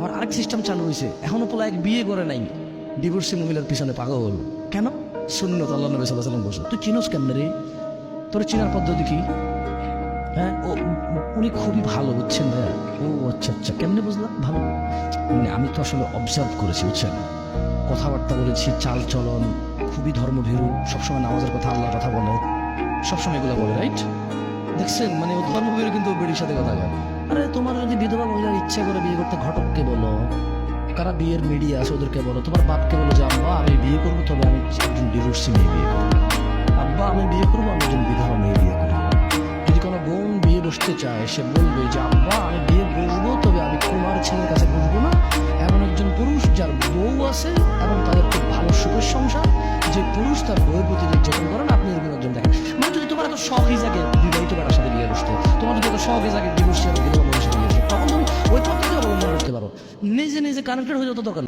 আবার আরেক সিস্টেম চালু হয়েছে, এখনো পোলা এক বিয়ে করে নাই, ডিভোর্সি মহিলার পিছনে পাগল। কেন? সুন্নত আল্লাহ নবী সাল্লাল্লাহু আলাইহি ওয়াসাল্লাম বলছে। তুই চিনোস কেমনে রে? তোর চিনার পদ্ধতি কি? হ্যাঁ, উনি খুবই ভালো, বুঝছেন ভাইয়া? ও আচ্ছা আচ্ছা, কেমনে বুঝলাম ভালো? মানে আমি তো আসলে অবজার্ভ করেছি, বুঝছেন, কথাবার্তা বলেছি, চাল চলন খুবই ধর্মভীরু, সবসময় নামাজের কথা, আল্লাহর কথা বলে, সবসময় এগুলো বলে, রাইট? দেখছেন, মানে ও ধর্মভীরু কিন্তু বেডির সাথে কথা বলে। আরে তোমার যদি বিধবা মহিলার ইচ্ছা করে বিয়ে করতে, ঘটককে বলো, কারা বিয়ের মিডিয়া আছে ওদেরকে বলো, তোমার বাপকে বলো যে আব্বা আমি বিয়ে করবো, তবে আমি একজন ডিভোর্সি মেয়ে বিয়ে করবো, আব্বা আমি বিয়ে করবো, আমি একজন বিধবা মেয়ে বিয়ে করবো। যদি কোনো বোন বিয়ে বসতে চায়, সে বলবে যে আব্বা আমি বিয়ে বসবো, তবে আমি কুমার ছেলের কাছে বসবো না, এমন একজন পুরুষ যার বউ আছে এবং তাদের খুব ভালো সুখের সংসার, যে পুরুষ তার বউয়ের প্রতি নির্যাতন করেন, আপনি এরকম একজন দেখেন। মানে যদি তোমার এত শখই জাগে বিবাহিত বেটার সাথে বিয়ে বসতে, তোমার যদি এত শখই জাগে ডিভোর্সি আর বিধবা মেয়ের সাথে বিয়ে বসতে, তখন তুমি ওই পদ্ধতি অবলম্বন করতে পারো, নিজে নিজে কানেক্টেড হয়ে যত দরকার।